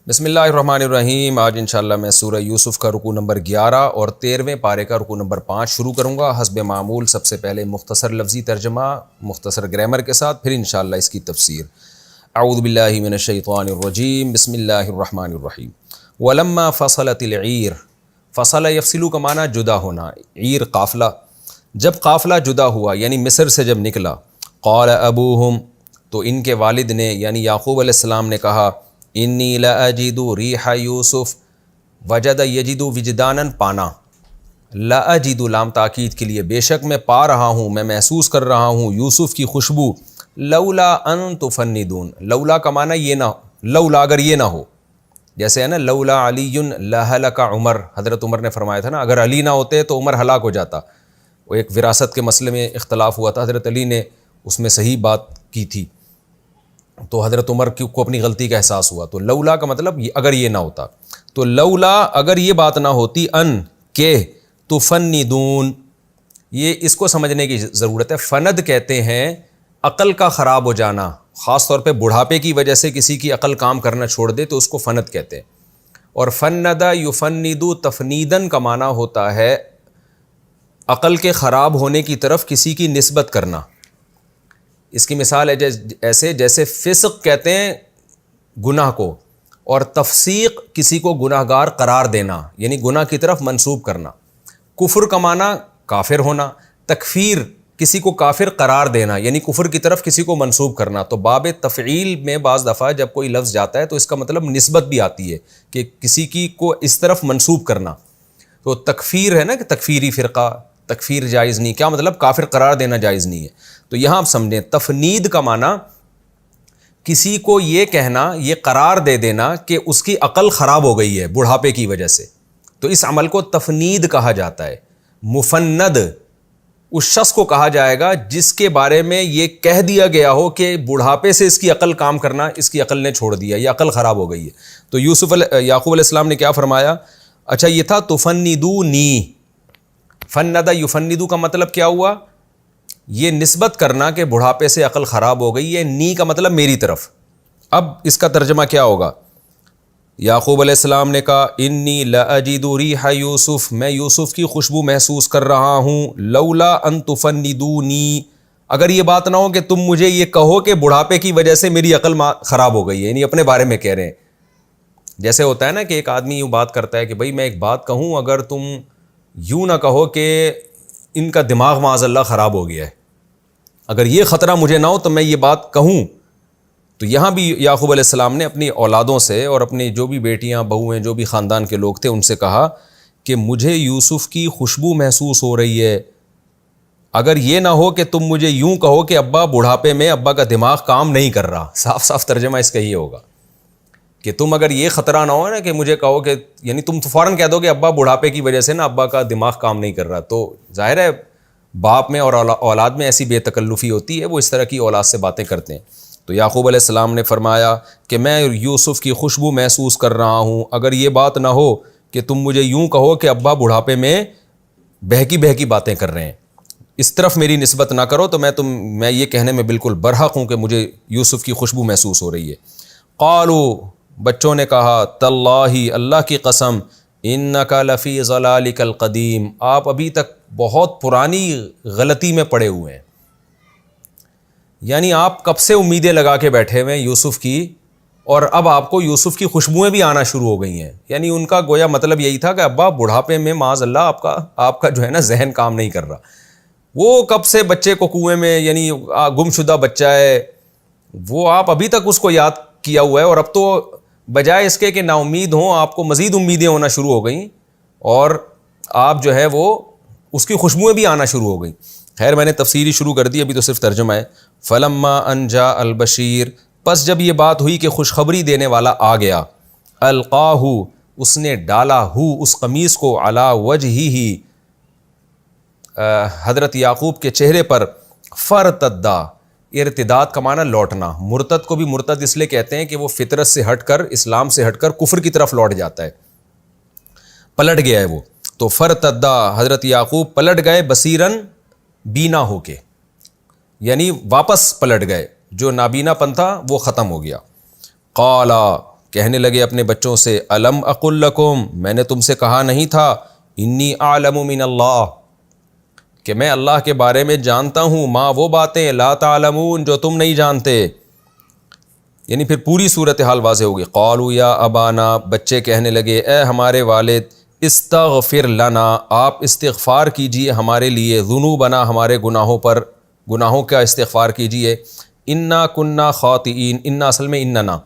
بسم اللہ الرحمن الرحیم۔ آج انشاءاللہ میں سورہ یوسف کا رکوع نمبر 11 اور 13ویں پارے کا رکوع نمبر 5 شروع کروں گا۔ حسب معمول سب سے پہلے مختصر لفظی ترجمہ مختصر گرامر کے ساتھ، پھر انشاءاللہ اس کی تفسیر۔ اعوذ باللہ من الشیطان الرجیم، بسم اللہ الرحمن الرحیم۔ ولما فصلت العیر، فصل یفصل کا معنی جدا ہونا، عیر قافلہ، جب قافلہ جدا ہوا یعنی مصر سے جب نکلا، قال ابوہم، تو ان کے والد نے یعنی یعقوب علیہ السلام نے کہا، انی لاجد ریح یوسف، وجد یجد وجدانا پانا، لاجد لام تاکید کے لیے، بے شک میں پا رہا ہوں، میں محسوس کر رہا ہوں یوسف کی خوشبو، لولا ان تفندون، لولا کا معنی یہ نہ، لولا اگر یہ نہ ہو، جیسے ہے نا لولا علی لہلک عمر، حضرت عمر نے فرمایا تھا نا اگر علی نہ ہوتے تو عمر ہلاک ہو جاتا۔ وہ ایک وراثت کے مسئلے میں اختلاف ہوا تھا، حضرت علی نے اس میں صحیح بات کی تھی، تو حضرت عمر کو اپنی غلطی کا احساس ہوا، تو لولا کا مطلب اگر یہ نہ ہوتا، تو لولا اگر یہ بات نہ ہوتی، ان کہ تفندون، یہ اس کو سمجھنے کی ضرورت ہے۔ فند کہتے ہیں عقل کا خراب ہو جانا، خاص طور پہ بڑھاپے کی وجہ سے کسی کی عقل کام کرنا چھوڑ دے تو اس کو فند کہتے ہیں۔ اور فند یفند تفنیدن کا معنی ہوتا ہے عقل کے خراب ہونے کی طرف کسی کی نسبت کرنا۔ اس کی مثال ہے ایسے جیسے فسق کہتے ہیں گناہ کو، اور تفسیق کسی کو گناہ گار قرار دینا یعنی گناہ کی طرف منسوب کرنا۔ کفر کا معنی کافر ہونا، تکفیر کسی کو کافر قرار دینا یعنی کفر کی طرف کسی کو منسوب کرنا۔ تو باب تفعیل میں بعض دفعہ جب کوئی لفظ جاتا ہے تو اس کا مطلب نسبت بھی آتی ہے کہ کسی کی کو اس طرف منسوب کرنا۔ تو تکفیر ہے نا کہ تکفیری فرقہ، تکفیر جائز نہیں، کیا مطلب کافر قرار دینا جائز نہیں ہے۔ تو یہاں آپ سمجھیں تفنید کا معنی کسی کو یہ کہنا، یہ قرار دے دینا کہ اس کی عقل خراب ہو گئی ہے بڑھاپے کی وجہ سے، تو اس عمل کو تفنید کہا جاتا ہے۔ مفند اس شخص کو کہا جائے گا جس کے بارے میں یہ کہہ دیا گیا ہو کہ بڑھاپے سے اس کی عقل کام کرنا اس کی عقل نے چھوڑ دیا، یہ عقل خراب ہو گئی ہے۔ تو یعقوب علیہ السلام نے کیا فرمایا؟ اچھا یہ تھا تفندونی، فند یفندو کا مطلب کیا ہوا؟ یہ نسبت کرنا کہ بڑھاپے سے عقل خراب ہو گئی ہے، نی کا مطلب میری طرف۔ اب اس کا ترجمہ کیا ہوگا؟ یعقوب علیہ السلام نے کہا انی لاجد ریح یوسف، میں یوسف کی خوشبو محسوس کر رہا ہوں، لولا ان تفندونی، اگر یہ بات نہ ہو کہ تم مجھے یہ کہو کہ بڑھاپے کی وجہ سے میری عقل خراب ہو گئی ہے، یعنی اپنے بارے میں کہہ رہے ہیں۔ جیسے ہوتا ہے نا کہ ایک آدمی یوں بات کرتا ہے کہ بھائی میں ایک بات کہوں، اگر تم یوں نہ کہو کہ ان کا دماغ معاذ اللہ خراب ہو گیا ہے، اگر یہ خطرہ مجھے نہ ہو تو میں یہ بات کہوں۔ تو یہاں بھی یعقوب علیہ السلام نے اپنی اولادوں سے اور اپنی جو بھی بیٹیاں بہو ہیں جو بھی خاندان کے لوگ تھے ان سے کہا کہ مجھے یوسف کی خوشبو محسوس ہو رہی ہے، اگر یہ نہ ہو کہ تم مجھے یوں کہو کہ ابا بڑھاپے میں ابا کا دماغ کام نہیں کر رہا۔ صاف صاف ترجمہ اس کا یہ ہوگا کہ تم اگر یہ خطرہ نہ ہو نا کہ مجھے کہو کہ یعنی تم فوراً کہہ دو کہ ابا بڑھاپے کی وجہ سے نا ابا کا دماغ کام نہیں کر رہا، تو ظاہر ہے باپ میں اور اولاد میں ایسی بے تکلفی ہوتی ہے، وہ اس طرح کی اولاد سے باتیں کرتے ہیں۔ تو یعقوب علیہ السلام نے فرمایا کہ میں یوسف کی خوشبو محسوس کر رہا ہوں، اگر یہ بات نہ ہو کہ تم مجھے یوں کہو کہ ابا بڑھاپے میں بہکی باتیں کر رہے ہیں، اس طرف میری نسبت نہ کرو، تو میں یہ کہنے میں بالکل برحق ہوں کہ مجھے یوسف کی خوشبو محسوس ہو رہی ہے۔ قالوا، بچوں نے کہا، تاللہ، اللہ کی قسم، انک لفی ضلالک القدیم، آپ ابھی تک بہت پرانی غلطی میں پڑے ہوئے ہیں، یعنی آپ کب سے امیدیں لگا کے بیٹھے ہوئے ہیں یوسف کی، اور اب آپ کو یوسف کی خوشبوئیں بھی آنا شروع ہو گئی ہیں۔ یعنی ان کا گویا مطلب یہی تھا کہ ابا بڑھاپے میں معاذ اللہ آپ کا جو ہے نا ذہن کام نہیں کر رہا، وہ کب سے بچے کو کنویں میں یعنی گم شدہ بچہ ہے، وہ آپ ابھی تک اس کو یاد کیا ہوا ہے، اور اب تو بجائے اس کے کہ نا امید ہوں آپ کو مزید امیدیں ہونا شروع ہو گئیں، اور آپ جو ہے وہ اس کی خوشبوئیں بھی آنا شروع ہو گئیں۔ خیر میں نے تفسیری شروع کر دی، ابھی تو صرف ترجمہ ہے۔ فلما ان جاء البشیر، پس جب یہ بات ہوئی کہ خوشخبری دینے والا آ گیا، القاہ، اس نے ڈالا اس قمیص کو، علی وجہہ، حضرت یعقوب کے چہرے پر، فرتدا، ارتداد کا معنی لوٹنا، مرتد کو بھی مرتد اس لیے کہتے ہیں کہ وہ فطرت سے ہٹ کر، اسلام سے ہٹ کر کفر کی طرف لوٹ جاتا ہے، پلٹ گیا ہے وہ۔ تو فرتدا، حضرت یعقوب پلٹ گئے، بصیرن، بینا ہو کے، یعنی واپس پلٹ گئے، جو نابینا پن تھا وہ ختم ہو گیا۔ قالا، کہنے لگے اپنے بچوں سے، الم اقل لکم، میں نے تم سے کہا نہیں تھا، انی اعلم من اللہ، کہ میں اللہ کے بارے میں جانتا ہوں، ما وہ باتیں، لا تعلمون، جو تم نہیں جانتے۔ یعنی پھر پوری صورتحال واضح ہوگی۔ قالوا یا ابانا، بچے کہنے لگے اے ہمارے والد، استغفر لنا، آپ استغفار کیجئے ہمارے لیے، ذنوبنا، ہمارے گناہوں پر، گناہوں کا استغفار کیجئے، انا کننا خاطئین، انا اصل میں اننا،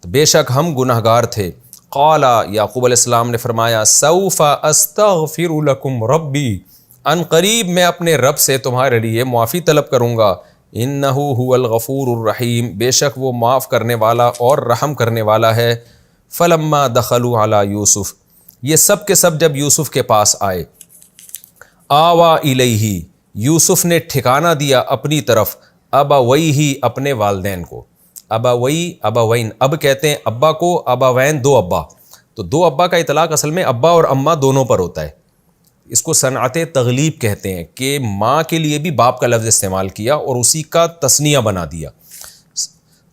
بے شک ہم گناہ گار تھے۔ قال، یعقوب علیہ السلام نے فرمایا، سوف استغفر لکم ربی، ان قریب میں اپنے رب سے تمہارے لیے معافی طلب کروں گا، انہ هو الغفور الرحیم، بے شک وہ معاف کرنے والا اور رحم کرنے والا ہے۔ فلما دخلوا علی یوسف، یہ سب کے سب جب یوسف کے پاس آئے، آوا الیہ، یوسف نے ٹھکانہ دیا اپنی طرف، ابویہ، اپنے والدین کو۔ ابوی، ابوین، اب کہتے ہیں ابا کو، ابوین دو ابا، تو دو ابا کا اطلاق اصل میں ابا اور اماں دونوں پر ہوتا ہے۔ اس کو صنعت تغلیب کہتے ہیں، کہ ماں کے لیے بھی باپ کا لفظ استعمال کیا اور اسی کا تثنیہ بنا دیا۔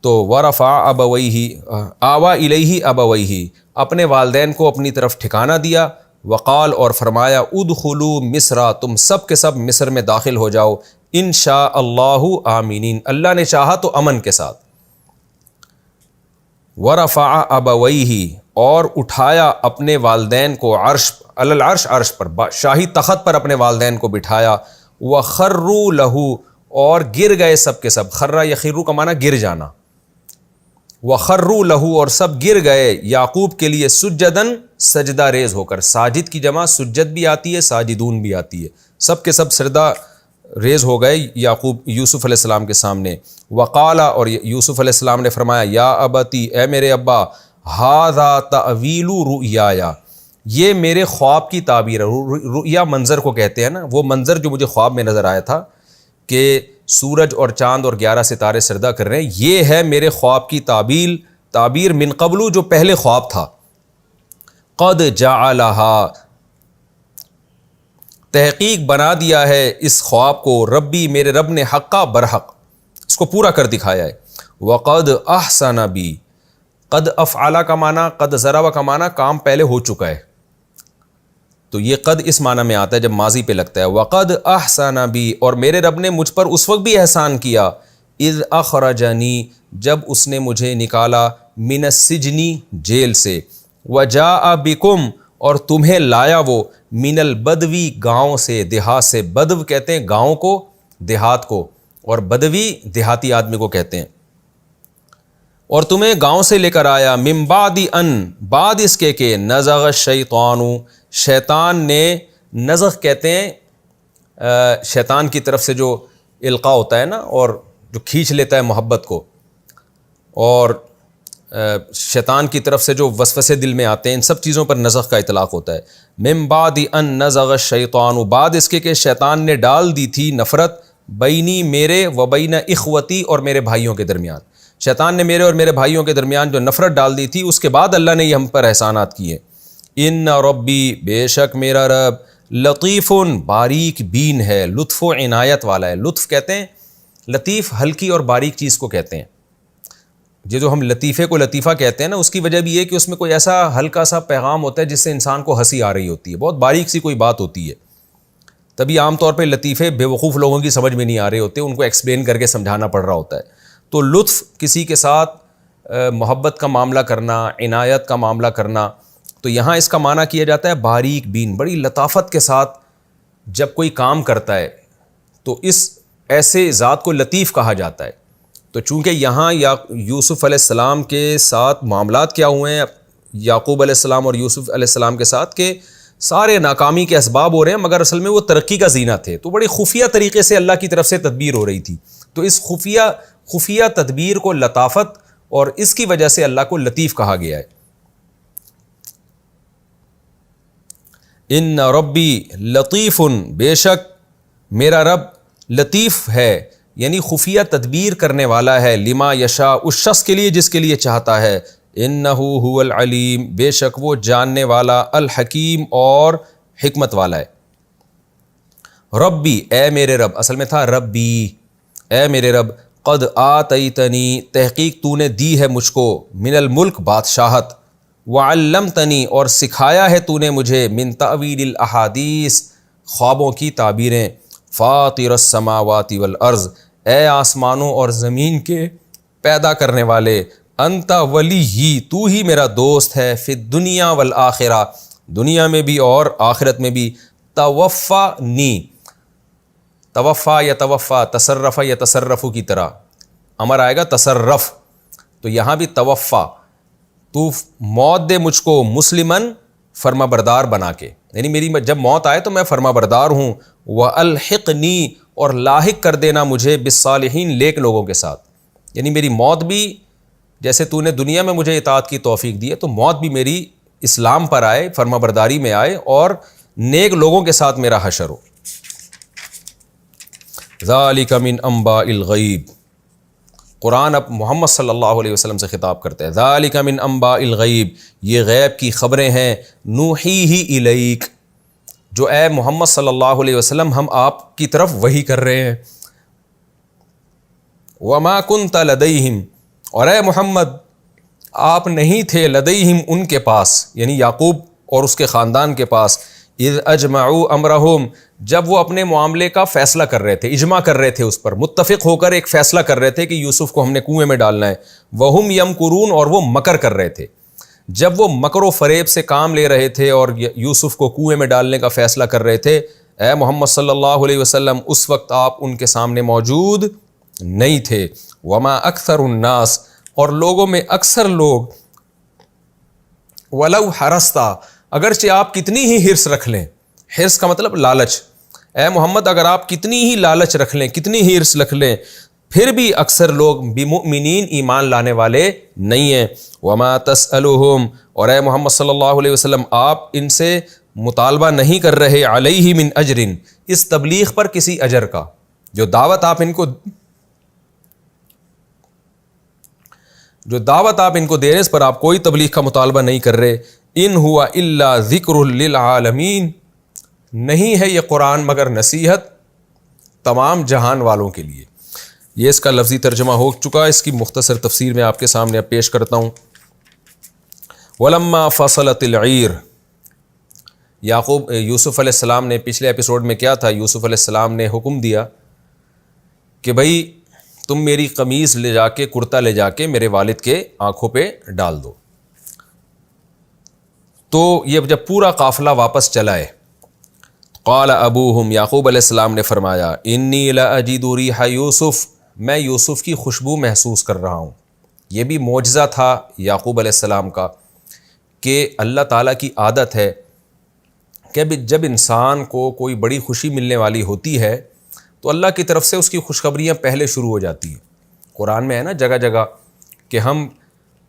تو ورفع ابویہ، آوا الیہ ابویہ، اپنے والدین کو اپنی طرف ٹھکانہ دیا، وقال، اور فرمایا، ادخلوا مصر، تم سب کے سب مصر میں داخل ہو جاؤ، انشاء اللہ آمینین، اللہ نے چاہا تو امن کے ساتھ۔ ورفع ابویہ، اور اٹھایا اپنے والدین کو، عرش، علی العرش، عرش پر، شاہی تخت پر اپنے والدین کو بٹھایا، وخروا لہ، اور گر گئے سب کے سب، خرّ یخر کا معنی گر جانا، وخروا لہ، اور سب گر گئے یعقوب کے لیے، سجدن، سجدہ ریز ہو کر، ساجد کی جمع سجد بھی آتی ہے، ساجدون بھی آتی ہے، سب کے سب سجدہ ریز ہو گئے یعقوب یوسف علیہ السلام کے سامنے۔ وقال، اور یوسف علیہ السلام نے فرمایا، یا ابتی، اے میرے ابا، ھذا تأویل رؤیایا، یہ میرے خواب کی تعبیر ہے۔ رؤیا منظر کو کہتے ہیں نا، وہ منظر جو مجھے خواب میں نظر آیا تھا کہ سورج اور چاند اور 11 ستارے سجدہ کر رہے ہیں، یہ ہے میرے خواب کی تعبیر من قبل، جو پہلے خواب تھا۔ قد جعلھا، تحقیق بنا دیا ہے اس خواب کو، ربی، میرے رب نے، حقا، برحق، اس کو پورا کر دکھایا ہے۔ وقد احسن بی، قد افعل کا معنی، قد ضرب کا معنی، کام پہلے ہو چکا ہے، تو یہ قد اس معنی میں آتا ہے جب ماضی پہ لگتا ہے۔ وقد احسن بی، اور میرے رب نے مجھ پر اس وقت بھی احسان کیا، اذ اخرجنی، جب اس نے مجھے نکالا، من السجن، جیل سے، وجاء بکم، اور تمہیں لایا وہ، من البدوی، گاؤں سے، دیہات سے، بدو کہتے ہیں گاؤں کو، دیہات کو، اور بدوی دیہاتی آدمی کو کہتے ہیں، اور تمہیں گاؤں سے لے کر آیا، من بعد ان، بعد اس کے کہ، نزغ الشیطان، شیطان نے، نزغ کہتے ہیں شیطان کی طرف سے جو القاء ہوتا ہے نا، اور جو کھینچ لیتا ہے محبت کو، اور شیطان کی طرف سے جو وسوسے دل میں آتے ہیں، ان سب چیزوں پر نزغ کا اطلاق ہوتا ہے۔ من بعد ان نزغ الشیطان، بعد اس کے کہ شیطان نے ڈال دی تھی نفرت، بینی، میرے، و بین اخوتی، اور میرے بھائیوں کے درمیان، شیطان نے میرے اور میرے بھائیوں کے درمیان جو نفرت ڈال دی تھی، اس کے بعد اللہ نے یہ ہم پر احسانات کیے۔ ان ربی، بے شک میرا رب، لطیف، باریک بین ہے، لطف و عنایت والا ہے۔ لطف کہتے ہیں، لطیف ہلکی اور باریک چیز کو کہتے ہیں۔ یہ جو ہم لطیفے کو لطیفہ کہتے ہیں نا، اس کی وجہ بھی یہ کہ اس میں کوئی ایسا ہلکا سا پیغام ہوتا ہے جس سے انسان کو ہنسی آ رہی ہوتی ہے، بہت باریک سی کوئی بات ہوتی ہے، تبھی عام طور پہ لطیفے بے وقوف لوگوں کی سمجھ میں نہیں آ رہے ہوتے، ان کو ایکسپلین کر کے سمجھانا پڑ رہا ہوتا ہے۔ تو لطف، کسی کے ساتھ محبت کا معاملہ کرنا، عنایت کا معاملہ کرنا، تو یہاں اس کا معنی کیا جاتا ہے باریک بین، بڑی لطافت کے ساتھ جب کوئی کام کرتا ہے تو اس ایسے ذات کو لطیف کہا جاتا ہے۔ تو چونکہ یہاں یوسف علیہ السلام کے ساتھ معاملات کیا ہوئے ہیں، یعقوب علیہ السلام اور یوسف علیہ السلام کے ساتھ، کہ سارے ناکامی کے اسباب ہو رہے ہیں، مگر اصل میں وہ ترقی کا زینہ تھے، تو بڑی خفیہ طریقے سے اللہ کی طرف سے تدبیر ہو رہی تھی، تو اس خفیہ تدبیر کو لطافت، اور اس کی وجہ سے اللہ کو لطیف کہا گیا ہے۔ ان ربی لطیف، بے شک میرا رب لطیف ہے، یعنی خفیہ تدبیر کرنے والا ہے، لما یشاء، اس شخص کے لیے جس کے لیے چاہتا ہے، انہ هو العلیم، بے شک وہ جاننے والا، الحکیم، اور حکمت والا ہے۔ ربی، اے میرے رب، اصل میں تھا ربی، اے میرے رب، قد آتیتنی، تحقیق تو نے دی ہے مجھ کو، من الملک، بادشاہت، وعلمتنی، اور سکھایا ہے تو نے مجھے، من تأویل الاحادیث، خوابوں کی تعبیریں، فاطر السماوات والارض، اے آسمانوں اور زمین کے پیدا کرنے والے، انت ولی، تو ہی میرا دوست ہے، فی الدنیا والآخرہ، دنیا میں بھی اور آخرت میں بھی، توفانی، توفا یا توفا، تصرف یا تصرف کی طرح امر آئے گا تصرف، تو یہاں بھی توفا، تو موت دے مجھ کو، مسلمن، فرما بردار بنا کے، یعنی میری جب موت آئے تو میں فرما بردار ہوں، وَأَلْحِقْنِي، اور لاحق کر دینا مجھے، بالصالحین، نیک لوگوں کے ساتھ، یعنی میری موت بھی جیسے تو نے دنیا میں مجھے اطاعت کی توفیق دی ہے، تو موت بھی میری اسلام پر آئے، فرما برداری میں آئے، اور نیک لوگوں کے ساتھ میرا حشر ہو۔ ذَلِكَ مِنْ أَنْبَاءِ الْغَيْبِ، قرآن اب محمد صلی اللہ علیہ وسلم سے خطاب کرتا ہے، ذَلِكَ مِنْ أَنْبَاءِ الْغَيْبِ، یہ غیب کی خبریں ہیں، نُوحِيهِ إِلَيْكَ، جو اے محمد صلی اللہ علیہ وسلم ہم آپ کی طرف وحی کر رہے ہیں، وَمَا كُنْتَ لَدَيْهِمْ، اور اے محمد آپ نہیں تھے، لدیہم، ان کے پاس، یعنی یعقوب اور اس کے خاندان کے پاس، اذ اجمعوا امرہم، جب وہ اپنے معاملے کا فیصلہ کر رہے تھے، اجماع کر رہے تھے، اس پر متفق ہو کر ایک فیصلہ کر رہے تھے کہ یوسف کو ہم نے کنویں میں ڈالنا ہے، وہم یمکرون، اور وہ مکر کر رہے تھے، جب وہ مکر و فریب سے کام لے رہے تھے اور یوسف کو کنویں میں ڈالنے کا فیصلہ کر رہے تھے، اے محمد صلی اللہ علیہ وسلم اس وقت آپ ان کے سامنے موجود نہیں تھے، وما اکثر الناس، اور لوگوں میں اکثر لوگ، ولو حرستا، اگرچہ آپ کتنی ہی حرص رکھ لیں، حرص کا مطلب لالچ، اے محمد اگر آپ کتنی ہی لالچ رکھ لیں، کتنی ہی حرص رکھ لیں، پھر بھی اکثر لوگ بمؤمنین، ایمان لانے والے نہیں ہیں، وما تسألهم، اور اے محمد صلی اللہ علیہ وسلم آپ ان سے مطالبہ نہیں کر رہے، علیہ من اجر، اس تبلیغ پر کسی اجر کا، جو دعوت آپ ان کو دے رہے، اس پر آپ کوئی تبلیغ کا مطالبہ نہیں کر رہے، ان ہوا الا ذکر للعالمین، نہیں ہے یہ قرآن مگر نصیحت تمام جہان والوں کے لیے۔ یہ اس کا لفظی ترجمہ ہو چکا، اس کی مختصر تفسیر میں آپ کے سامنے اب پیش کرتا ہوں۔ وَلَمَّا فَصَلَتِ الْعِيرُ، یوسف علیہ السلام نے، پچھلے ایپیسوڈ میں کیا تھا، یوسف علیہ السلام نے حکم دیا کہ بھئی تم میری قمیص لے جا کے، کرتا لے جا کے میرے والد کے آنکھوں پہ ڈال دو، تو یہ جب پورا قافلہ واپس چلا ہے، قال ابوہم، یعقوب علیہ السلام نے فرمایا، انی لاجد ریح یوسف، میں یوسف کی خوشبو محسوس کر رہا ہوں۔ یہ بھی معجزہ تھا یعقوب علیہ السلام کا کہ اللہ تعالیٰ کی عادت ہے کہ جب انسان کو کوئی بڑی خوشی ملنے والی ہوتی ہے تو اللہ کی طرف سے اس کی خوشخبریاں پہلے شروع ہو جاتی ہیں۔ قرآن میں ہے نا جگہ جگہ کہ ہم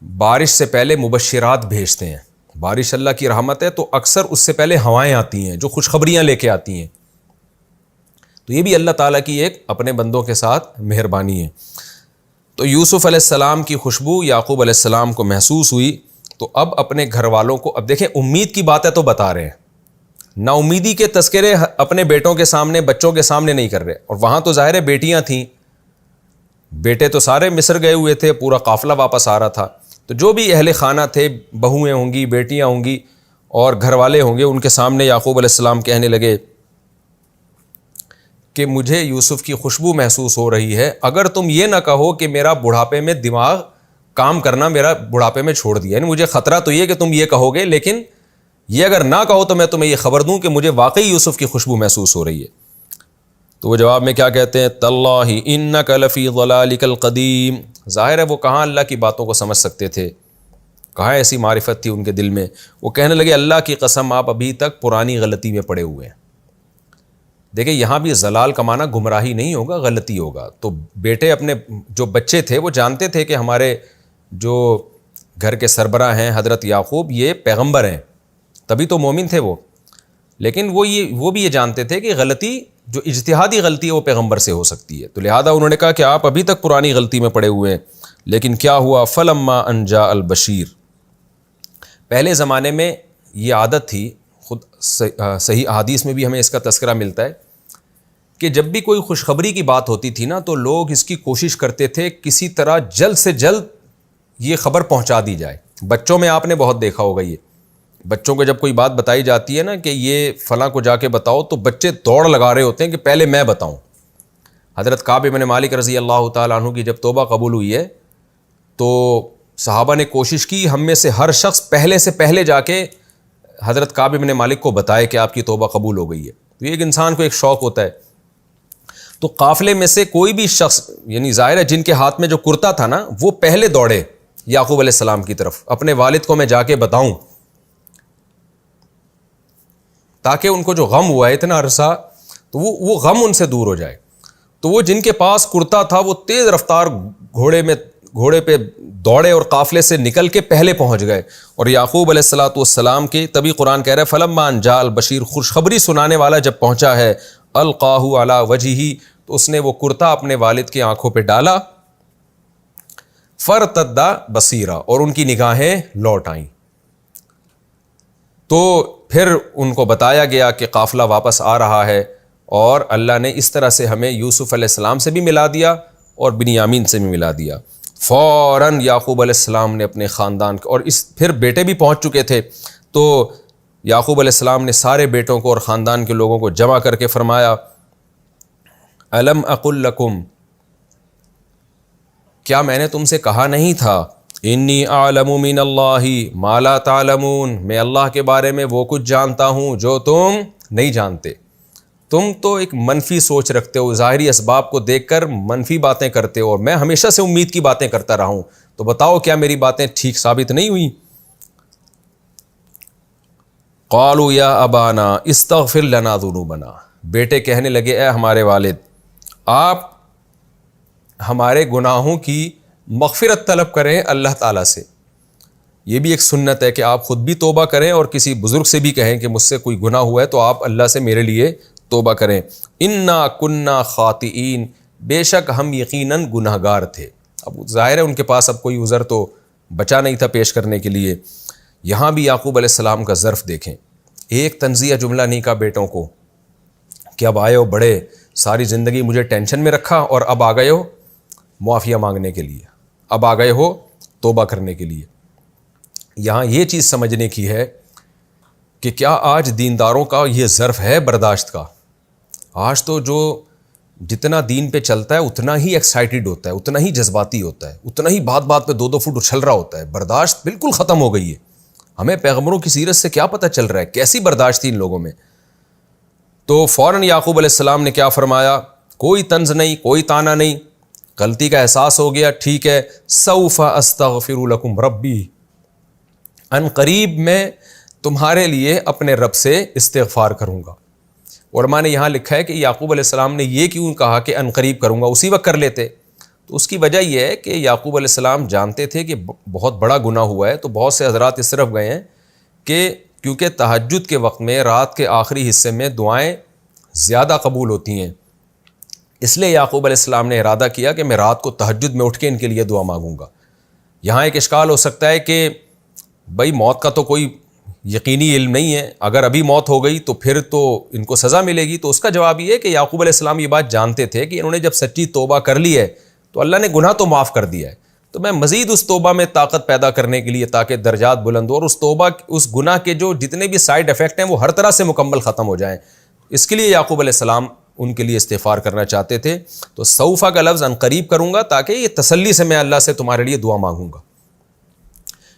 بارش سے پہلے مبشرات بھیجتے ہیں، بارش اللہ کی رحمت ہے تو اکثر اس سے پہلے ہوائیں آتی ہیں جو خوشخبریاں لے کے آتی ہیں، تو یہ بھی اللہ تعالیٰ کی ایک اپنے بندوں کے ساتھ مہربانی ہے۔ تو یوسف علیہ السلام کی خوشبو یعقوب علیہ السلام کو محسوس ہوئی، تو اب اپنے گھر والوں کو، اب دیکھیں امید کی باتیں تو بتا رہے ہیں، نا امیدی کے تذکرے اپنے بیٹوں کے سامنے، بچوں کے سامنے نہیں کر رہے، اور وہاں تو ظاہر ہے بیٹیاں تھیں، بیٹے تو سارے مصر گئے ہوئے تھے، پورا قافلہ واپس آ رہا تھا، تو جو بھی اہل خانہ تھے، بہویں ہوں گی، بیٹیاں ہوں گی اور گھر والے ہوں گے، ان کے سامنے یعقوب علیہ السلام کہنے لگے کہ مجھے یوسف کی خوشبو محسوس ہو رہی ہے، اگر تم یہ نہ کہو کہ میرا بڑھاپے میں دماغ کام کرنا میرا بڑھاپے میں چھوڑ دیا، یعنی مجھے خطرہ تو یہ کہ تم یہ کہو گے، لیکن یہ اگر نہ کہو تو میں تمہیں یہ خبر دوں کہ مجھے واقعی یوسف کی خوشبو محسوس ہو رہی ہے۔ تو وہ جواب میں کیا کہتے ہیں، تاللہ انک لفی ضلالک القدیم، ظاہر ہے وہ کہاں اللہ کی باتوں کو سمجھ سکتے تھے، کہاں ایسی معرفت تھی ان کے دل میں، وہ کہنے لگے اللہ کی قسم آپ ابھی تک پرانی غلطی میں پڑے ہوئے ہیں۔ دیکھیں یہاں بھی ضلال کا معنی گمراہی نہیں ہوگا، غلطی ہوگا، تو بیٹے اپنے جو بچے تھے وہ جانتے تھے کہ ہمارے جو گھر کے سربراہ ہیں حضرت یعقوب یہ پیغمبر ہیں، تبھی تو مومن تھے وہ، لیکن وہ بھی یہ جانتے تھے کہ غلطی جو اجتہادی غلطی ہے وہ پیغمبر سے ہو سکتی ہے، تو لہذا انہوں نے کہا کہ آپ ابھی تک پرانی غلطی میں پڑے ہوئے ہیں۔ لیکن کیا ہوا، فلما ان جاء البشیر، پہلے زمانے میں یہ عادت تھی، خود صحیح احادیث میں بھی ہمیں اس کا تذکرہ ملتا ہے کہ جب بھی کوئی خوشخبری کی بات ہوتی تھی نا تو لوگ اس کی کوشش کرتے تھے کسی طرح جلد سے جلد یہ خبر پہنچا دی جائے. بچوں میں آپ نے بہت دیکھا ہوگا، یہ بچوں کو جب کوئی بات بتائی جاتی ہے نا کہ یہ فلاں کو جا کے بتاؤ تو بچے دوڑ لگا رہے ہوتے ہیں کہ پہلے میں بتاؤں. حضرت کعب بن مالک رضی اللہ تعالیٰ عنہ کی جب توبہ قبول ہوئی ہے تو صحابہ نے کوشش کی ہم میں سے ہر شخص پہلے سے پہلے جا کے حضرت کعب بن مالک کو بتائے کہ آپ کی توبہ قبول ہو گئی ہے. تو ایک انسان کو ایک شوق ہوتا ہے. تو قافلے میں سے کوئی بھی شخص، یعنی ظاہر ہے جن کے ہاتھ میں جو کرتا تھا نا، وہ پہلے دوڑے یعقوب علیہ السلام کی طرف، اپنے والد کو میں جا کے بتاؤں تاکہ ان کو جو غم ہوا ہے اتنا عرصہ تو وہ غم ان سے دور ہو جائے. تو وہ جن کے پاس کرتا تھا وہ تیز رفتار گھوڑے پہ دوڑے اور قافلے سے نکل کے پہلے پہنچ گئے. اور یعقوب علیہ الصلوۃ والسلام کی تبھی قرآن کہہ رہا ہے فلما ان جاء البشیر، خوشخبری سنانے والا جب پہنچا ہے، القاہ علی وجہہ، تو اس نے وہ کرتا اپنے والد کی آنکھوں پہ ڈالا، فرتد بصیرا، اور ان کی نگاہیں لوٹ آئیں. تو پھر ان کو بتایا گیا کہ قافلہ واپس آ رہا ہے، اور اللہ نے اس طرح سے ہمیں یوسف علیہ السلام سے بھی ملا دیا اور بنیامین سے بھی ملا دیا. فوراً یعقوب علیہ السلام نے اپنے خاندان اور پھر بیٹے بھی پہنچ چکے تھے، تو یعقوب علیہ السلام نے سارے بیٹوں کو اور خاندان کے لوگوں کو جمع کر کے فرمایا الم اقل لکم، کیا میں نے تم سے کہا نہیں تھا انی اعلم من اللہ ما لا تعلمون، میں اللہ کے بارے میں وہ کچھ جانتا ہوں جو تم نہیں جانتے. تم تو ایک منفی سوچ رکھتے ہو، ظاہری اسباب کو دیکھ کر منفی باتیں کرتے ہو، اور میں ہمیشہ سے امید کی باتیں کرتا رہا ہوں. تو بتاؤ کیا میری باتیں ٹھیک ثابت نہیں ہوئی؟ قالوا یا ابانا استغفر لنا ذنوبنا، بیٹے کہنے لگے اے ہمارے والد، آپ ہمارے گناہوں کی مغفرت طلب کریں اللہ تعالیٰ سے. یہ بھی ایک سنت ہے کہ آپ خود بھی توبہ کریں اور کسی بزرگ سے بھی کہیں کہ مجھ سے کوئی گناہ ہوا ہے تو آپ اللہ سے میرے لیے توبہ کریں. انا کننا خاطئین، بے شک ہم یقیناً گناہ گار تھے. اب ظاہر ہے ان کے پاس اب کوئی عذر تو بچا نہیں تھا پیش کرنے کے لیے. یہاں بھی یعقوب علیہ السلام کا ظرف دیکھیں، ایک تنزیہ جملہ نہیں کہا بیٹوں کو کہ اب آئے ہو بڑے، ساری زندگی مجھے ٹینشن میں رکھا اور اب آ گئے ہو معافیہ مانگنے کے لیے، اب آ گئے ہو توبہ کرنے کے لیے. یہاں یہ چیز سمجھنے کی ہے کہ کیا آج دینداروں کا یہ ظرف ہے برداشت کا؟ آج تو جو جتنا دین پہ چلتا ہے اتنا ہی ایکسائٹیڈ ہوتا ہے، اتنا ہی جذباتی ہوتا ہے، اتنا ہی بات بات پہ 2 فٹ اچھل رہا ہوتا ہے. برداشت بالکل ختم ہو گئی ہے. ہمیں پیغمبروں کی سیرت سے کیا پتہ چل رہا ہے کیسی برداشت تھی ان لوگوں میں. تو فوراً یعقوب علیہ السلام نے کیا فرمایا، کوئی طنز نہیں، کوئی تانا نہیں، غلطی کا احساس ہو گیا، ٹھیک ہے، سوف استغفر لکم ربی، ان قریب میں تمہارے لیے اپنے رب سے استغفار کروں گا. علماء نے یہاں لکھا ہے کہ یعقوب علیہ السلام نے یہ کیوں کہا کہ ان قریب کروں گا، اسی وقت کر لیتے. تو اس کی وجہ یہ ہے کہ یعقوب علیہ السلام جانتے تھے کہ بہت بڑا گناہ ہوا ہے. تو بہت سے حضرات اس طرف گئے ہیں کہ کیونکہ تہجد کے وقت میں رات کے آخری حصے میں دعائیں زیادہ قبول ہوتی ہیں، اس لیے یعقوب علیہ السلام نے ارادہ کیا کہ میں رات کو تہجد میں اٹھ کے ان کے لیے دعا مانگوں گا. یہاں ایک اشکال ہو سکتا ہے کہ بھائی موت کا تو کوئی یقینی علم نہیں ہے، اگر ابھی موت ہو گئی تو پھر تو ان کو سزا ملے گی. تو اس کا جواب یہ ہے کہ یعقوب علیہ السلام یہ بات جانتے تھے کہ انہوں نے جب سچی توبہ کر لی ہے تو اللہ نے گناہ تو معاف کر دیا ہے، تو میں مزید اس توبہ میں طاقت پیدا کرنے کے لیے تاکہ درجات بلند ہو اور اس توبہ اس گناہ کے جو جتنے بھی سائیڈ افیکٹ ہیں وہ ہر طرح سے مکمل ختم ہو جائیں، اس کے لیے یعقوب علیہ السلام ان کے لیے استغفار کرنا چاہتے تھے. تو سوفا کا لفظ ان قریب کروں گا تاکہ یہ تسلی سے میں اللہ سے تمہارے لیے دعا مانگوں گا.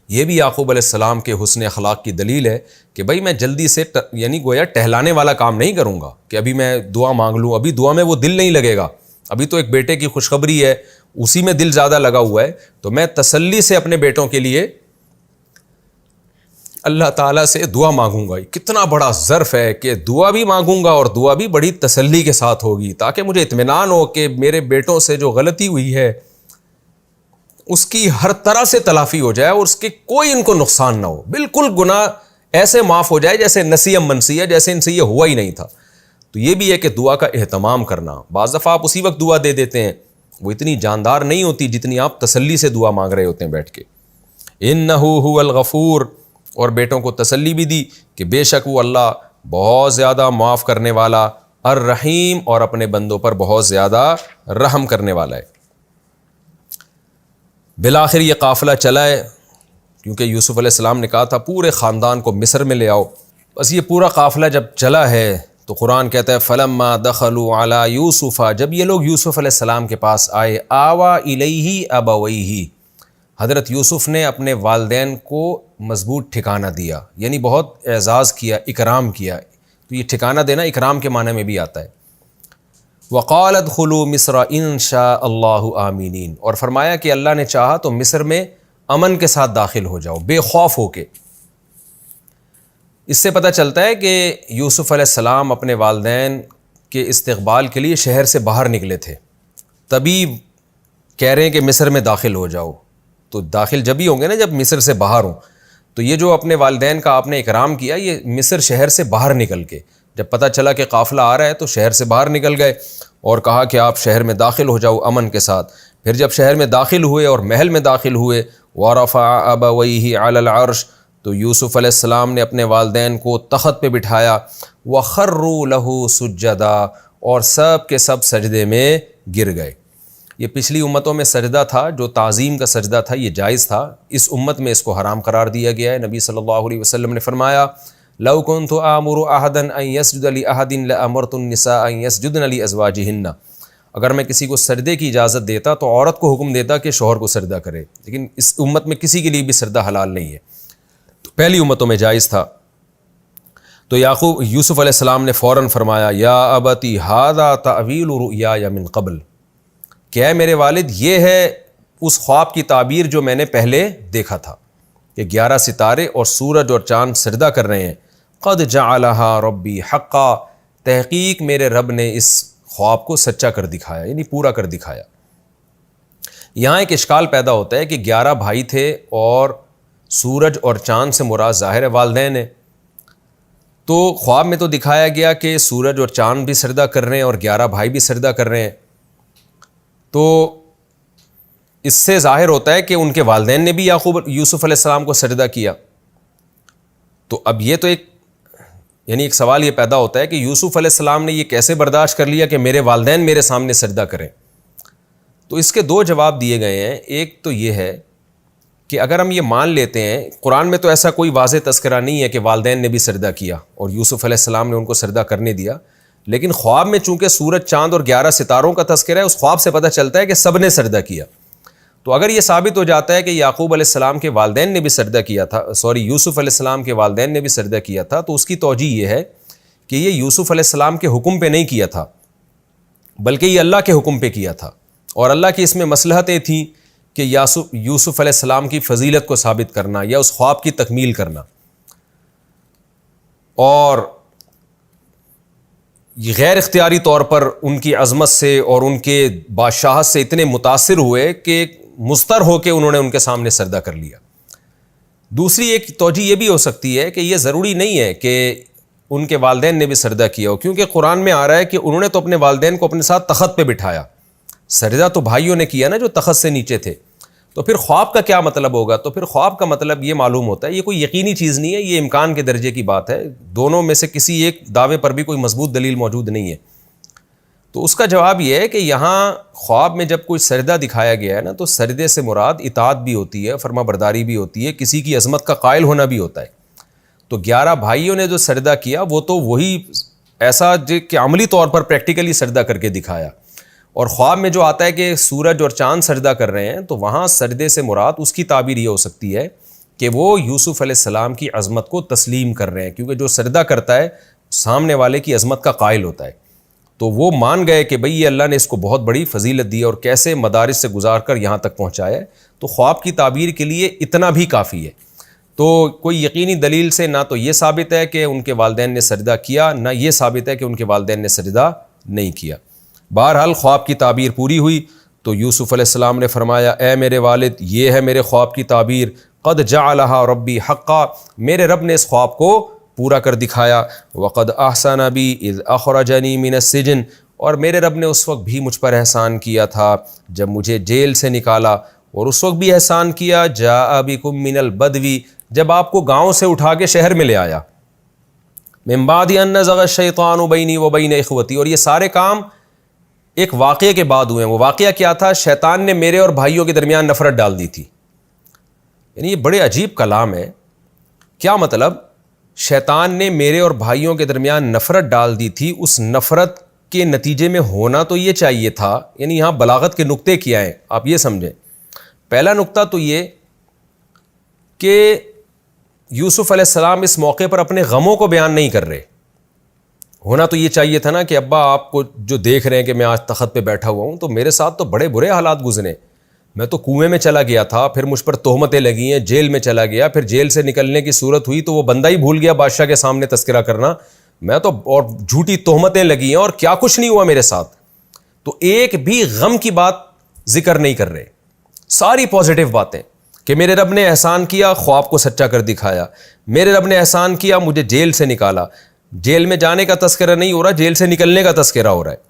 یہ بھی یعقوب علیہ السلام کے حسن اخلاق کی دلیل ہے کہ بھائی میں جلدی سے یعنی گویا ٹہلانے والا کام نہیں کروں گا کہ ابھی میں دعا مانگ لوں، ابھی دعا میں وہ دل نہیں لگے گا، ابھی تو ایک بیٹے کی خوشخبری ہے اسی میں دل زیادہ لگا ہوا ہے. تو میں تسلی سے اپنے بیٹوں کے لیے اللہ تعالیٰ سے دعا مانگوں گا. کتنا بڑا ظرف ہے کہ دعا بھی مانگوں گا اور دعا بھی بڑی تسلی کے ساتھ ہوگی تاکہ مجھے اطمینان ہو کہ میرے بیٹوں سے جو غلطی ہوئی ہے اس کی ہر طرح سے تلافی ہو جائے اور اس کے کوئی ان کو نقصان نہ ہو، بالکل گناہ ایسے معاف ہو جائے جیسے نسیم منسیہ، جیسے ان سے یہ ہوا ہی نہیں تھا. تو یہ بھی ہے کہ دعا کا اہتمام کرنا. بعض دفعہ آپ اسی وقت دعا دے دیتے ہیں، وہ اتنی جاندار نہیں ہوتی جتنی آپ تسلی سے دعا مانگ رہے ہوتے ہیں بیٹھ کے. انہ هو الغفور، اور بیٹوں کو تسلی بھی دی کہ بے شک وہ اللہ بہت زیادہ معاف کرنے والا الرحیم اور اپنے بندوں پر بہت زیادہ رحم کرنے والا ہے۔ بالآخر یہ قافلہ چلا ہے، کیونکہ یوسف علیہ السلام نے کہا تھا پورے خاندان کو مصر میں لے آؤ۔ بس یہ پورا قافلہ جب چلا ہے تو قرآن کہتا ہے فلما دخلوا علی یوسف، جب یہ لوگ یوسف علیہ السلام کے پاس آئے، آوا الیہ ابویہ، حضرت یوسف نے اپنے والدین کو مضبوط ٹھکانہ دیا، یعنی بہت اعزاز کیا، اکرام کیا۔ تو یہ ٹھکانہ دینا اکرام کے معنی میں بھی آتا ہے۔ وقال ادخلوا مصر ان شاء اللہ آمینین، اور فرمایا کہ اللہ نے چاہا تو مصر میں امن کے ساتھ داخل ہو جاؤ، بے خوف ہو کے۔ اس سے پتہ چلتا ہے کہ یوسف علیہ السلام اپنے والدین کے استقبال کے لیے شہر سے باہر نکلے تھے، تبھی کہہ رہے ہیں کہ مصر میں داخل ہو جاؤ۔ تو داخل جب ہی ہوں گے نا جب مصر سے باہر ہوں۔ تو یہ جو اپنے والدین کا آپ نے اکرام کیا، یہ مصر شہر سے باہر نکل کے، جب پتہ چلا کہ قافلہ آ رہا ہے تو شہر سے باہر نکل گئے اور کہا کہ آپ شہر میں داخل ہو جاؤ امن کے ساتھ۔ پھر جب شہر میں داخل ہوئے اور محل میں داخل ہوئے، وَرَفَعَ أَبَوَيْهِ عَلَى الْعَرْشِ، تو یوسف علیہ السلام نے اپنے والدین کو تخت پہ بٹھایا، وَخَرُّوا لَهُ سُجَّدًا، اور سب کے سب سجدے میں گر گئے۔ یہ پچھلی امتوں میں سجدہ تھا، جو تعظیم کا سجدہ تھا، یہ جائز تھا۔ اس امت میں اس کو حرام قرار دیا گیا ہے۔ نبی صلی اللہ علیہ وسلم نے فرمایا لو كنت آمر احدا ان يسجد لاحد لامرت النساء ان يسجدن لازواجهن، اگر میں کسی کو سجدے کی اجازت دیتا تو عورت کو حکم دیتا کہ شوہر کو سجدہ کرے، لیکن اس امت میں کسی کے لیے بھی سجدہ حلال نہیں ہے، تو پہلی امتوں میں جائز تھا۔ تو یوسف علیہ السلام نے فوراً فرمایا یا ابتی ھذا تأویل رؤیای من قبل، کہ اے میرے والد یہ ہے اس خواب کی تعبیر جو میں نے پہلے دیکھا تھا، کہ 11 ستارے اور سورج اور چاند سجدہ کر رہے ہیں۔ قد جعلها ربی حقا، تحقیق میرے رب نے اس خواب کو سچا کر دکھایا، یعنی پورا کر دکھایا۔ یہاں ایک اشکال پیدا ہوتا ہے کہ 11 بھائی تھے اور سورج اور چاند سے مراد ظاہر ہے والدین ہیں، تو خواب میں تو دکھایا گیا کہ سورج اور چاند بھی سجدہ کر رہے ہیں اور 11 بھائی بھی سجدہ کر رہے ہیں، تو اس سے ظاہر ہوتا ہے کہ ان کے والدین نے بھی یوسف علیہ السلام کو سجدہ کیا۔ تو اب یہ تو ایک سوال یہ پیدا ہوتا ہے کہ یوسف علیہ السلام نے یہ کیسے برداشت کر لیا کہ میرے والدین میرے سامنے سجدہ کریں؟ تو اس کے 2 جواب دیے گئے ہیں۔ ایک تو یہ ہے کہ اگر ہم یہ مان لیتے ہیں، قرآن میں تو ایسا کوئی واضح تذکرہ نہیں ہے کہ والدین نے بھی سجدہ کیا اور یوسف علیہ السلام نے ان کو سجدہ کرنے دیا، لیکن خواب میں چونکہ سورج چاند اور 11 ستاروں کا تذکرہ ہے، اس خواب سے پتہ چلتا ہے کہ سب نے سجدہ کیا۔ تو اگر یہ ثابت ہو جاتا ہے کہ یعقوب علیہ السلام کے والدین نے بھی سجدہ کیا تھا، یوسف علیہ السلام کے والدین نے بھی سجدہ کیا تھا، تو اس کی توجہ یہ ہے کہ یہ یوسف علیہ السلام کے حکم پہ نہیں کیا تھا، بلکہ یہ اللہ کے حکم پہ کیا تھا، اور اللہ کی اس میں مصلحتیں تھیں کہ یوسف علیہ السلام کی فضیلت کو ثابت کرنا یا اس خواب کی تکمیل کرنا۔ اور یہ غیر اختیاری طور پر ان کی عظمت سے اور ان کے بادشاہت سے اتنے متاثر ہوئے کہ مضطر ہو کے انہوں نے ان کے سامنے سجدہ کر لیا۔ دوسری ایک توجہ یہ بھی ہو سکتی ہے کہ یہ ضروری نہیں ہے کہ ان کے والدین نے بھی سجدہ کیا ہو، کیونکہ قرآن میں آ رہا ہے کہ انہوں نے تو اپنے والدین کو اپنے ساتھ تخت پہ بٹھایا، سجدہ تو بھائیوں نے کیا نا جو تخت سے نیچے تھے۔ تو پھر خواب کا کیا مطلب ہوگا؟ تو پھر خواب کا مطلب یہ معلوم ہوتا ہے، یہ کوئی یقینی چیز نہیں ہے، یہ امکان کے درجے کی بات ہے، دونوں میں سے کسی ایک دعوے پر بھی کوئی مضبوط دلیل موجود نہیں ہے۔ تو اس کا جواب یہ ہے کہ یہاں خواب میں جب کوئی سجدہ دکھایا گیا ہے نا، تو سجدے سے مراد اطاعت بھی ہوتی ہے، فرما برداری بھی ہوتی ہے، کسی کی عظمت کا قائل ہونا بھی ہوتا ہے۔ تو 11 بھائیوں نے جو سجدہ کیا وہ تو وہی ایسا کہ عملی طور پر پریکٹیکلی سجدہ کر کے دکھایا، اور خواب میں جو آتا ہے کہ سورج اور چاند سجدہ کر رہے ہیں، تو وہاں سجدے سے مراد اس کی تعبیر یہ ہو سکتی ہے کہ وہ یوسف علیہ السلام کی عظمت کو تسلیم کر رہے ہیں، کیونکہ جو سجدہ کرتا ہے سامنے والے کی عظمت کا قائل ہوتا ہے، تو وہ مان گئے کہ بھئی یہ اللہ نے اس کو بہت بڑی فضیلت دی اور کیسے مدارس سے گزار کر یہاں تک پہنچایا ہے۔ تو خواب کی تعبیر کے لیے اتنا بھی کافی ہے۔ تو کوئی یقینی دلیل سے نہ تو یہ ثابت ہے کہ ان کے والدین نے سجدہ کیا، نہ یہ ثابت ہے کہ ان کے والدین نے سجدہ نہیں کیا۔ بہرحال خواب کی تعبیر پوری ہوئی تو یوسف علیہ السلام نے فرمایا اے میرے والد، یہ ہے میرے خواب کی تعبیر، قد جعلها ربی حقا، میرے رب نے اس خواب کو پورا کر دکھایا، وقد احسن بی اذ اخرجنی من السجن، اور میرے رب نے اس وقت بھی مجھ پر احسان کیا تھا جب مجھے جیل سے نکالا، اور اس وقت بھی احسان کیا جاء بکم من البدو، جب آپ کو گاؤں سے اٹھا کے شہر میں لے آیا۔ من بعد ان نزغ الشیطان بینی و بین اخوتی. اور یہ سارے کام ایک واقعے کے بعد ہوئے ہیں. وہ واقعہ کیا تھا؟ شیطان نے میرے اور بھائیوں کے درمیان نفرت ڈال دی تھی. یعنی یہ بڑے عجیب کلام ہے. کیا مطلب؟ شیطان نے میرے اور بھائیوں کے درمیان نفرت ڈال دی تھی. اس نفرت کے نتیجے میں ہونا تو یہ چاہیے تھا. یعنی یہاں بلاغت کے نقطے کیا ہیں آپ یہ سمجھیں. پہلا نقطہ تو یہ کہ یوسف علیہ السلام اس موقع پر اپنے غموں کو بیان نہیں کر رہے. ہونا تو یہ چاہیے تھا نا کہ ابا آپ کو جو دیکھ رہے ہیں کہ میں آج تخت پہ بیٹھا ہوا ہوں تو میرے ساتھ تو بڑے برے حالات گزرے. میں تو کنویں میں چلا گیا تھا, پھر مجھ پر تہمتیں لگی ہیں, جیل میں چلا گیا, پھر جیل سے نکلنے کی صورت ہوئی تو وہ بندہ ہی بھول گیا بادشاہ کے سامنے تذکرہ کرنا. میں تو اور جھوٹی تہمتیں لگی ہیں اور کیا کچھ نہیں ہوا میرے ساتھ. تو ایک بھی غم کی بات ذکر نہیں کر رہے. ساری پازیٹیو باتیں کہ میرے رب نے احسان کیا, خواب کو سچا کر دکھایا. میرے رب نے احسان کیا, مجھے جیل سے نکالا. جیل میں جانے کا تذکرہ نہیں ہو رہا, جیل سے نکلنے کا تذکرہ ہو رہا ہے.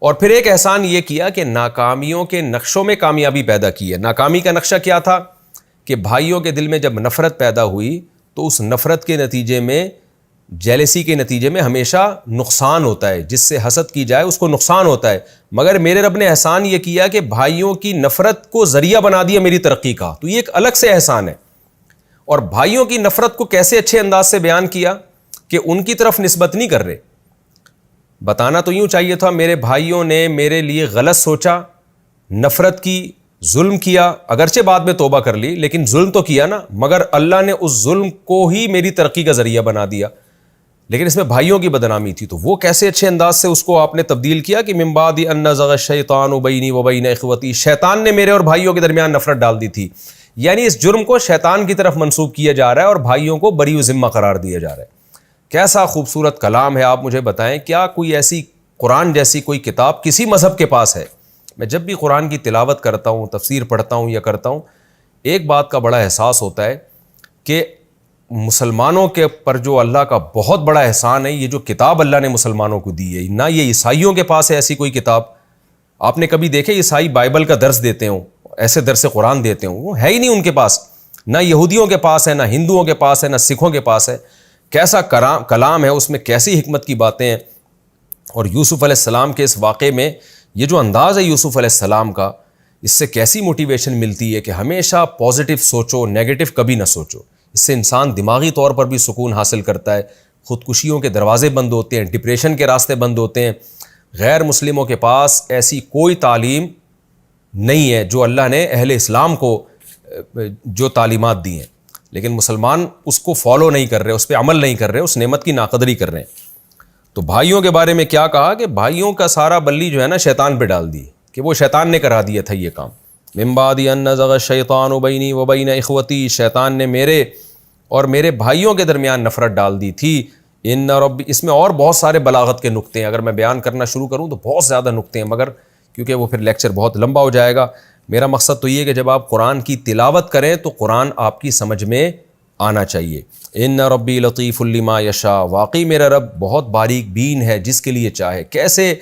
اور پھر ایک احسان یہ کیا کہ ناکامیوں کے نقشوں میں کامیابی پیدا کی ہے. ناکامی کا نقشہ کیا تھا کہ بھائیوں کے دل میں جب نفرت پیدا ہوئی تو اس نفرت کے نتیجے میں, جیلسی کے نتیجے میں ہمیشہ نقصان ہوتا ہے. جس سے حسد کی جائے اس کو نقصان ہوتا ہے. مگر میرے رب نے احسان یہ کیا کہ بھائیوں کی نفرت کو ذریعہ بنا دیا میری ترقی کا. تو یہ ایک الگ سے احسان ہے. اور بھائیوں کی نفرت کو کیسے اچھے انداز سے بیان کیا کہ ان کی طرف نسبت نہیں کر رہے. بتانا تو یوں چاہیے تھا میرے بھائیوں نے میرے لیے غلط سوچا, نفرت کی, ظلم کیا. اگرچہ بعد میں توبہ کر لی لیکن ظلم تو کیا نا. مگر اللہ نے اس ظلم کو ہی میری ترقی کا ذریعہ بنا دیا. لیکن اس میں بھائیوں کی بدنامی تھی. تو وہ کیسے اچھے انداز سے اس کو آپ نے تبدیل کیا کہ من بعد ان نزغ الشیطان بینی و بین اخوتی. شیطان نے میرے اور بھائیوں کے درمیان نفرت ڈال دی تھی. یعنی اس جرم کو شیطان کی طرف منسوب کیا جا رہا ہے اور بھائیوں کو بری و ذمہ قرار دیا جا رہا ہے. کیسا خوبصورت کلام ہے. آپ مجھے بتائیں کیا کوئی ایسی قرآن جیسی کوئی کتاب کسی مذہب کے پاس ہے؟ میں جب بھی قرآن کی تلاوت کرتا ہوں, تفسیر پڑھتا ہوں یا کرتا ہوں, ایک بات کا بڑا احساس ہوتا ہے کہ مسلمانوں کے پر جو اللہ کا بہت بڑا احسان ہے, یہ جو کتاب اللہ نے مسلمانوں کو دی ہے. نہ یہ عیسائیوں کے پاس ہے ایسی کوئی کتاب. آپ نے کبھی دیکھے عیسائی بائبل کا درس دیتے ہوں, ایسے درس قرآن دیتے ہوں؟ وہ ہے ہی نہیں ان کے پاس. نہ یہودیوں کے پاس ہے, نہ ہندوؤں کے پاس ہے, نہ سکھوں کے پاس ہے. کیسا کلام ہے, اس میں کیسی حکمت کی باتیں ہیں. اور یوسف علیہ السلام کے اس واقعے میں یہ جو انداز ہے یوسف علیہ السلام کا, اس سے کیسی موٹیویشن ملتی ہے کہ ہمیشہ پازیٹیو سوچو, نیگیٹو کبھی نہ سوچو. اس سے انسان دماغی طور پر بھی سکون حاصل کرتا ہے. خودکشیوں کے دروازے بند ہوتے ہیں, ڈپریشن کے راستے بند ہوتے ہیں. غیر مسلموں کے پاس ایسی کوئی تعلیم نہیں ہے جو اللہ نے اہل اسلام کو جو تعلیمات دی ہیں, لیکن مسلمان اس کو فالو نہیں کر رہے, اس پہ عمل نہیں کر رہے, اس نعمت کی ناقدری کر رہے ہیں. تو بھائیوں کے بارے میں کیا کہا کہ بھائیوں کا سارا بلی جو ہے نا شیطان پہ ڈال دی کہ وہ شیطان نے کرا دیا تھا یہ کام. من بعد ان نزغ الشیطان بینی و بین اخوتی. شیطان نے میرے اور میرے بھائیوں کے درمیان نفرت ڈال دی تھی. ان ربی, اس میں اور بہت سارے بلاغت کے نقطے ہیں. اگر میں بیان کرنا شروع کروں تو بہت زیادہ نقطے ہیں, مگر کیونکہ وہ پھر لیکچر بہت لمبا ہو جائے گا. میرا مقصد تو یہ ہے کہ جب آپ قرآن کی تلاوت کریں تو قرآن آپ کی سمجھ میں آنا چاہیے. ان ربی لطیف لما یشاء. واقعی میرا رب بہت باریک بین ہے جس کے لیے چاہے. کیسے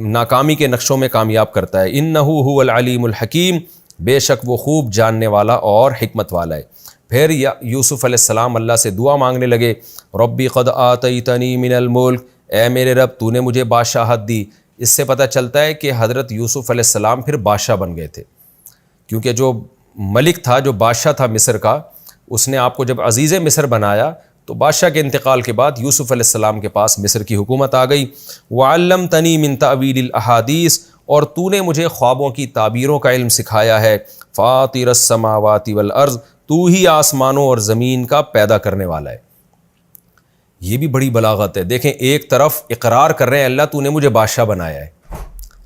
ناکامی کے نقشوں میں کامیاب کرتا ہے. انہ هو العلیم الحکیم. بے شک وہ خوب جاننے والا اور حکمت والا ہے. پھر یوسف علیہ السلام اللہ سے دعا مانگنے لگے, ربی قد آتیتنی من الملک. اے میرے رب تو نے مجھے بادشاہت دی. اس سے پتہ چلتا ہے کہ حضرت یوسف علیہ السلام پھر بادشاہ بن گئے تھے, کیونکہ جو ملک تھا, جو بادشاہ تھا مصر کا, اس نے آپ کو جب عزیز مصر بنایا تو بادشاہ کے انتقال کے بعد یوسف علیہ السلام کے پاس مصر کی حکومت آ گئی. وعلمتنی من تأویل الاحادیث. اور تو نے مجھے خوابوں کی تعبیروں کا علم سکھایا ہے. فاطر السماوات والارض. تو ہی آسمانوں اور زمین کا پیدا کرنے والا ہے. یہ بھی بڑی بلاغت ہے. دیکھیں ایک طرف اقرار کر رہے ہیں اللہ تو نے مجھے بادشاہ بنایا ہے,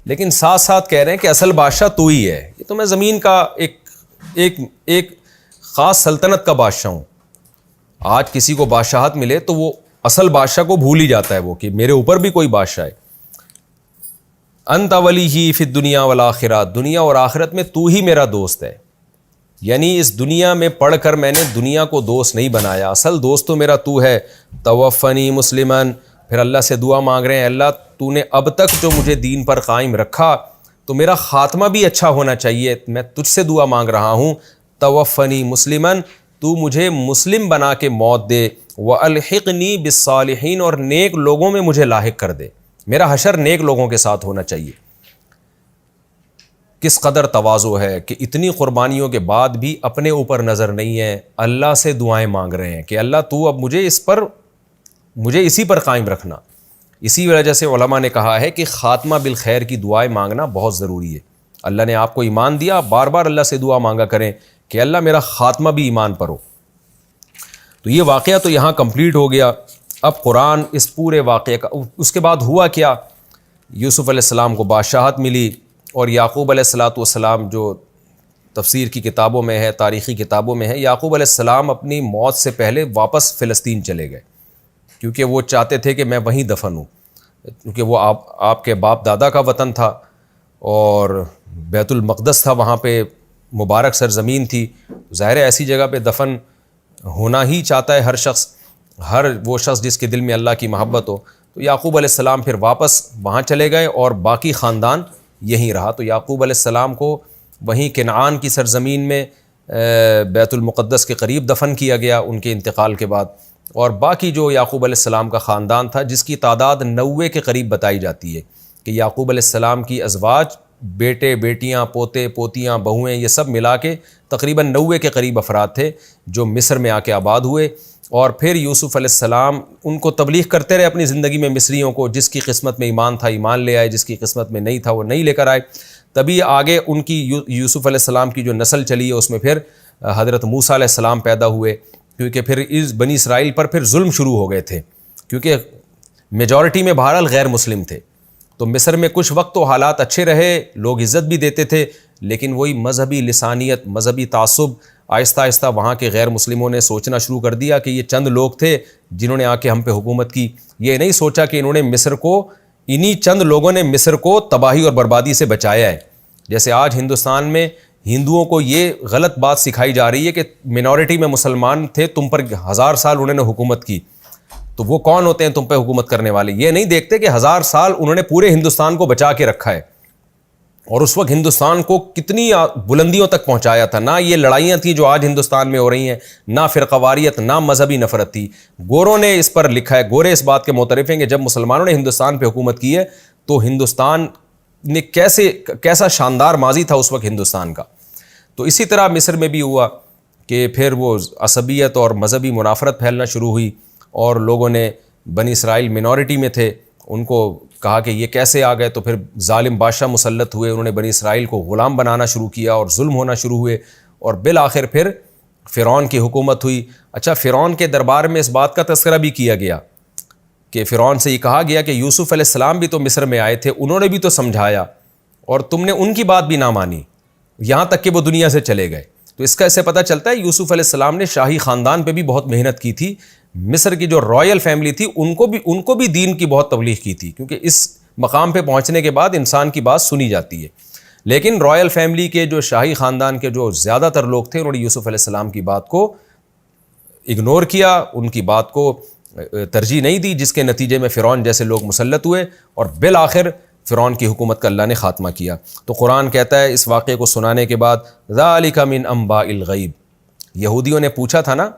لیکن ساتھ ساتھ کہہ رہے ہیں کہ اصل بادشاہ تو ہی ہے. یہ تو میں زمین کا ایک خاص سلطنت کا بادشاہ ہوں. آج کسی کو بادشاہت ملے تو وہ اصل بادشاہ کو بھول ہی جاتا ہے, وہ کہ میرے اوپر بھی کوئی بادشاہ ہے. انت ولیہ فی الدنیا والآخرہ. دنیا اور آخرت میں تو ہی میرا دوست ہے. یعنی اس دنیا میں پڑھ کر میں نے دنیا کو دوست نہیں بنایا, اصل دوست تو میرا تو ہے. توفنی مسلمن. پھر اللہ سے دعا مانگ رہے ہیں, اللہ تو نے اب تک جو مجھے دین پر قائم رکھا تو میرا خاتمہ بھی اچھا ہونا چاہیے. میں تجھ سے دعا مانگ رہا ہوں, توفنی مسلمن, تو مجھے مسلم بنا کے موت دے. وَأَلْحِقْنِي بِالصَّالِحِينَ، اور نیک لوگوں میں مجھے لاحق کر دے، میرا حشر نیک لوگوں کے ساتھ ہونا چاہیے۔ کس قدر تواضع ہے کہ اتنی قربانیوں کے بعد بھی اپنے اوپر نظر نہیں ہے، اللہ سے دعائیں مانگ رہے ہیں کہ اللہ تو اب مجھے اسی پر قائم رکھنا۔ اسی وجہ سے علماء نے کہا ہے کہ خاتمہ بالخیر کی دعائیں مانگنا بہت ضروری ہے۔ اللہ نے آپ کو ایمان دیا، بار بار اللہ سے دعا مانگا کریں کہ اللہ میرا خاتمہ بھی ایمان پر ہو۔ تو یہ واقعہ تو یہاں کمپلیٹ ہو گیا۔ اب قرآن اس پورے واقعے کا، اس کے بعد ہوا کیا؟ یوسف علیہ السلام کو بادشاہت ملی، اور یعقوب علیہ السلام جو تفسیر کی کتابوں میں ہے، تاریخی کتابوں میں ہے، یعقوب علیہ السلام اپنی موت سے پہلے واپس فلسطین چلے گئے، کیونکہ وہ چاہتے تھے کہ میں وہیں دفن ہوں، کیونکہ وہ آپ کے باپ دادا کا وطن تھا اور بیت المقدس تھا، وہاں پہ مبارک سرزمین تھی۔ ظاہر ہے ایسی جگہ پہ دفن ہونا ہی چاہتا ہے ہر وہ شخص جس کے دل میں اللہ کی محبت ہو۔ تو یعقوب علیہ السلام پھر واپس وہاں چلے گئے اور باقی خاندان یہیں رہا۔ تو یعقوب علیہ السلام کو وہیں کنعان کی سرزمین میں بیت المقدس کے قریب دفن کیا گیا ان کے انتقال کے بعد، اور باقی جو یعقوب علیہ السلام کا خاندان تھا، جس کی تعداد 90 کے قریب بتائی جاتی ہے کہ یعقوب علیہ السلام کی ازواج، بیٹے بیٹیاں، پوتے پوتیاں، بہویں، یہ سب ملا کے تقریباً 90 کے قریب افراد تھے جو مصر میں آ کے آباد ہوئے۔ اور پھر یوسف علیہ السلام ان کو تبلیغ کرتے رہے اپنی زندگی میں، مصریوں کو، جس کی قسمت میں ایمان تھا ایمان لے آئے، جس کی قسمت میں نہیں تھا وہ نہیں لے کر آئے۔ تبھی آگے ان کی یوسف علیہ السلام کی جو نسل چلی ہے اس میں پھر حضرت موسیٰ علیہ السلام پیدا ہوئے، کیونکہ پھر اس بنی اسرائیل پر پھر ظلم شروع ہو گئے تھے، کیونکہ میجورٹی میں بہرحال غیر مسلم تھے۔ تو مصر میں کچھ وقت تو حالات اچھے رہے، لوگ عزت بھی دیتے تھے، لیکن وہی مذہبی لسانیت، مذہبی تعصب، آہستہ آہستہ وہاں کے غیر مسلموں نے سوچنا شروع کر دیا کہ یہ چند لوگ تھے جنہوں نے آ کے ہم پہ حکومت کی۔ یہ نہیں سوچا کہ انہی چند لوگوں نے مصر کو تباہی اور بربادی سے بچایا ہے۔ جیسے آج ہندوستان میں ہندوؤں کو یہ غلط بات سکھائی جا رہی ہے کہ منورٹی میں مسلمان تھے، تم پر 1000 سال انہوں نے حکومت کی، تو وہ کون ہوتے ہیں تم پہ حکومت کرنے والے؟ یہ نہیں دیکھتے کہ 1000 سال انہوں نے پورے ہندوستان کو بچا کے رکھا ہے، اور اس وقت ہندوستان کو کتنی بلندیوں تک پہنچایا تھا۔ نہ یہ لڑائیاں تھیں جو آج ہندوستان میں ہو رہی ہیں، نہ فرقہ واریت، نہ مذہبی نفرت تھی۔ گوروں نے اس پر لکھا ہے، گورے اس بات کے معترف ہیں کہ جب مسلمانوں نے ہندوستان پہ حکومت کی ہے تو ہندوستان نے کیسا شاندار ماضی تھا اس وقت ہندوستان کا۔ تو اسی طرح مصر میں بھی ہوا کہ پھر وہ عصبیت اور مذہبی منافرت پھیلنا شروع ہوئی، اور لوگوں نے، بنی اسرائیل منورٹی میں تھے، ان کو کہا کہ یہ کیسے آ گئے، تو پھر ظالم بادشاہ مسلط ہوئے، انہوں نے بنی اسرائیل کو غلام بنانا شروع کیا اور ظلم ہونا شروع ہوئے، اور بالآخر پھر فرعون کی حکومت ہوئی۔ اچھا، فرعون کے دربار میں اس بات کا تذکرہ بھی کیا گیا کہ فرعون سے یہ کہا گیا کہ یوسف علیہ السلام بھی تو مصر میں آئے تھے، انہوں نے بھی تو سمجھایا اور تم نے ان کی بات بھی نہ مانی، یہاں تک کہ وہ دنیا سے چلے گئے۔ تو اس کا اس سے پتہ چلتا ہے یوسف علیہ السلام نے شاہی خاندان پہ بھی بہت محنت کی تھی، مصر کی جو رائل فیملی تھی ان کو بھی دین کی بہت تبلیغ کی تھی، کیونکہ اس مقام پہ پہنچنے کے بعد انسان کی بات سنی جاتی ہے۔ لیکن رائل فیملی کے جو شاہی خاندان کے جو زیادہ تر لوگ تھے، انہوں نے یوسف علیہ السلام کی بات کو اگنور کیا، ان کی بات کو ترجیح نہیں دی، جس کے نتیجے میں فرعون جیسے لوگ مسلط ہوئے، اور بالآخر فرعون کی حکومت کا اللہ نے خاتمہ کیا۔ تو قرآن کہتا ہے اس واقعے کو سنانے کے بعد ذَلِكَ مِنْ أَنْبَاءِ الْغَيْبِ، یہودیوں نے پوچھا تھا نا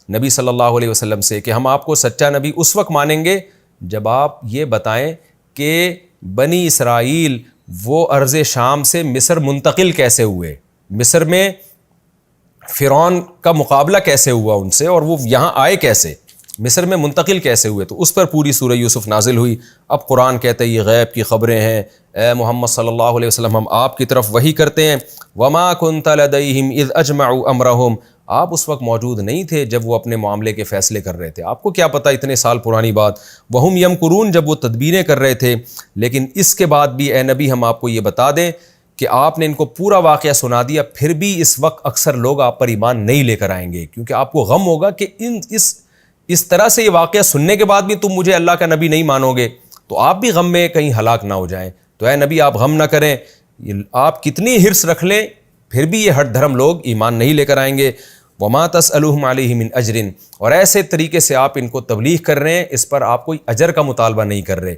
نبی صلی اللہ علیہ وسلم سے کہ ہم آپ کو سچا نبی اس وقت مانیں گے جب آپ یہ بتائیں کہ بنی اسرائیل وہ ارض شام سے مصر منتقل کیسے ہوئے، مصر میں فرعون کا مقابلہ کیسے ہوا ان سے، اور وہ یہاں آئے کیسے، مصر میں منتقل کیسے ہوئے۔ تو اس پر پوری سورہ یوسف نازل ہوئی۔ اب قرآن کہتا ہے یہ غیب کی خبریں ہیں، اے محمد صلی اللہ علیہ وسلم ہم آپ کی طرف وحی کرتے ہیں۔ وما كنت لديهم اذ اجمعوا امرهم، آپ اس وقت موجود نہیں تھے جب وہ اپنے معاملے کے فیصلے کر رہے تھے، آپ کو کیا پتہ اتنے سال پرانی بات۔ وہم یمکرون، جب وہ تدبیریں کر رہے تھے۔ لیکن اس کے بعد بھی اے نبی ہم آپ کو یہ بتا دیں کہ آپ نے ان کو پورا واقعہ سنا دیا، پھر بھی اس وقت اکثر لوگ آپ پر ایمان نہیں لے کر آئیں گے، کیونکہ آپ کو غم ہوگا کہ اس طرح سے یہ واقعہ سننے کے بعد بھی تم مجھے اللہ کا نبی نہیں مانو گے، تو آپ بھی غم میں کہیں ہلاک نہ ہو جائیں۔ تو اے نبی آپ غم نہ کریں، آپ کتنی حرص رکھ لیں پھر بھی یہ ہٹ دھرم لوگ ایمان نہیں لے کر آئیں گے۔ وما تسألهم علیہ من اجر، اور ایسے طریقے سے آپ ان کو تبلیغ کر رہے ہیں، اس پر آپ کوئی اجر کا مطالبہ نہیں کر رہے،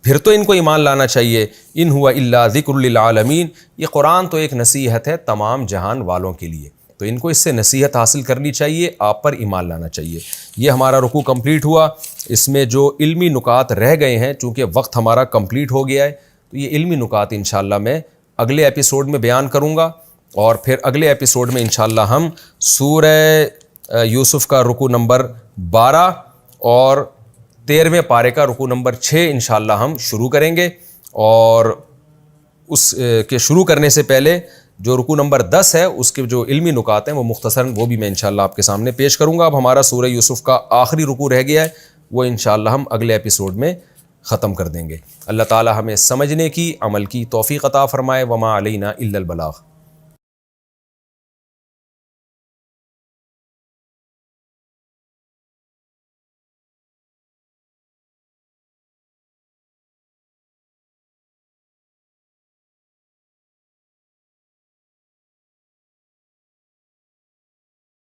پھر تو ان کو ایمان لانا چاہیے۔ ان ہوا الا ذکر للعالمین، یہ قرآن تو ایک نصیحت ہے تمام جہان والوں کے لیے۔ تو ان کو اس سے نصیحت حاصل کرنی چاہیے، آپ پر ایمان لانا چاہیے۔ یہ ہمارا رکوع کمپلیٹ ہوا۔ اس میں جو علمی نکات رہ گئے ہیں، چونکہ وقت ہمارا کمپلیٹ ہو گیا ہے، تو یہ علمی نکات انشاءاللہ میں اگلے ایپیسوڈ میں بیان کروں گا، اور پھر اگلے ایپیسوڈ میں انشاءاللہ ہم سورہ یوسف کا رکوع نمبر 12 اور 13ویں پارے کا رکوع نمبر 6 انشاءاللہ ہم شروع کریں گے۔ اور اس کے شروع کرنے سے پہلے جو رکوع نمبر 10 ہے اس کے جو علمی نکات ہیں وہ مختصراً وہ بھی میں انشاءاللہ آپ کے سامنے پیش کروں گا۔ اب ہمارا سورہ یوسف کا آخری رکوع رہ گیا ہے، وہ انشاءاللہ ہم اگلے ایپیسوڈ میں ختم کر دیں گے۔ اللہ تعالی ہمیں سمجھنے کی، عمل کی توفیق عطا فرمائے۔ وما علینا الا البلاغ۔